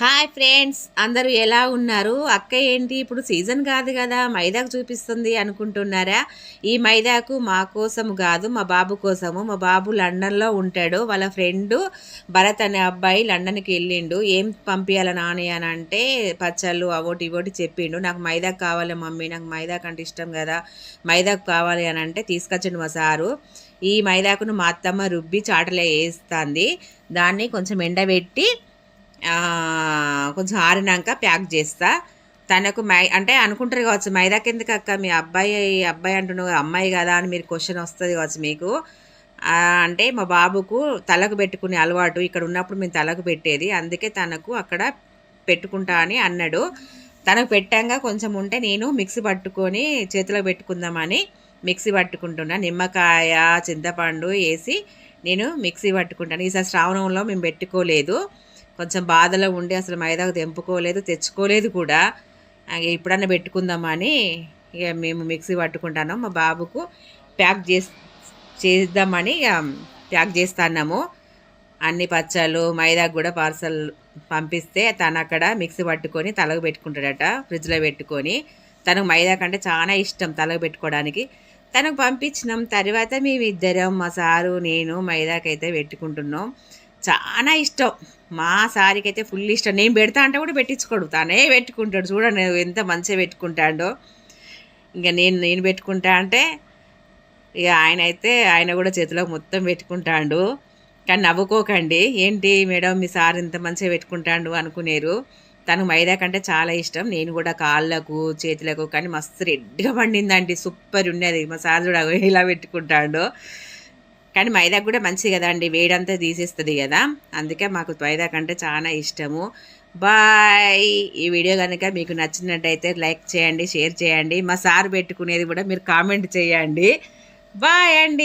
Hi friends, అందరూ ఎలా ఉన్నారు? అక్క ఏంటి ఇప్పుడు సీజన్ కాదు కదా, మైదాకు చూపిస్తుంది అనుకుంటున్నారా? ఈ మైదాకు మా కోసం కాదు, మా బాబు కోసము. మా బాబు లండన్లో ఉంటాడు. వాళ్ళ ఫ్రెండ్ భరత్ అనే అబ్బాయి లండన్కి వెళ్ళిండు. ఏం పంపించాల నాని అని అంటే పచ్చళ్ళు అవోటి ఇవోటి చెప్పిండు. నాకు మైదాకు కావాలి మమ్మీ, నాకు మైదాకు అంటే ఇష్టం కదా, మైదాకు కావాలి అని అంటే తీసుకొచ్చిండు మా సారు. ఈ మైదాకును మా అత్తమ్మ రుబ్బి చాటలో వేస్తుంది. దాన్ని కొంచెం ఎండబెట్టి కొంచెం ఆరినాక ప్యాక్ చేస్తా. తనకు అంటే అనుకుంటారు కావచ్చు, మైదాకి ఎందుకు అక్క, మీ అబ్బాయి అబ్బాయి అంటున్నావు, అమ్మాయి కదా అని మీరు క్వశ్చన్ వస్తుంది కావచ్చు మీకు. అంటే మా బాబుకు తలకు పెట్టుకునే అలవాటు, ఇక్కడ ఉన్నప్పుడు మేము తలకు పెట్టేది, అందుకే తనకు అక్కడ పెట్టుకుంటా అని అన్నాడు. తనకు పెట్టాక కొంచెం ఉంటే నేను మిక్సీ పట్టుకొని చేతిలో పెట్టుకుందామని మిక్సీ పట్టుకుంటున్నా. నిమ్మకాయ చింతపండు వేసి నేను మిక్సీ పట్టుకుంటాను. ఈసారి శ్రావణంలో మేము పెట్టుకోలేదు, కొంచెం బాధలో ఉండి అసలు మైదాకు తెంపుకోలేదు, తెచ్చుకోలేదు కూడా. ఇప్పుడన్నా పెట్టుకుందామని ఇక మేము మిక్సీ పట్టుకుంటాను. మా బాబుకు ప్యాక్ చేద్దామని ఇక ప్యాక్ చేస్తున్నాము. అన్ని పచ్చళ్ళు మైదాకు కూడా పార్సల్ పంపిస్తే తను అక్కడ మిక్సీ పట్టుకొని తలకు పెట్టుకుంటాడట, ఫ్రిడ్జ్లో పెట్టుకొని. తనకు మైదాకు అంటే చాలా ఇష్టం తలకు పెట్టుకోవడానికి. తనకు పంపించినాం. తర్వాత మేమిద్దరం, మా సారు నేను మైదాకు అయితే పెట్టుకుంటున్నాం. చాలా ఇష్టం మా సారికి అయితే, ఫుల్ ఇష్టం. నేను పెడతా అంటే కూడా పెట్టించుకోడు, తనే పెట్టుకుంటాడు. చూడండి ఎంత మంచిగా పెట్టుకుంటాడో. ఇంకా నేను పెట్టుకుంటా అంటే ఇక ఆయన కూడా చేతిలో మొత్తం పెట్టుకుంటాడు. కానీ నవ్వుకోకండి, ఏంటి మేడం మీ సార్ ఇంత మంచిగా పెట్టుకుంటాడు అనుకునేరు. తను మైదా కంటే చాలా ఇష్టం. నేను కూడా కాళ్ళకు చేతులకు కానీ మస్తు రెడ్గా పండిందండి, సూపర్ ఉన్నది. మా సార్ కూడా ఇలా పెట్టుకుంటాడు. కానీ మైదాకు కూడా మంచిది కదా అండి, వేడంతా తీసేస్తుంది కదా, అందుకే మాకు మైదా కంటే చాలా ఇష్టము. బాయ్. ఈ వీడియో కనుక మీకు నచ్చినట్టయితే లైక్ చేయండి, షేర్ చేయండి. మా సార్ పెట్టుకునేది కూడా మీరు కామెంట్ చేయండి. బాయ్ అండి.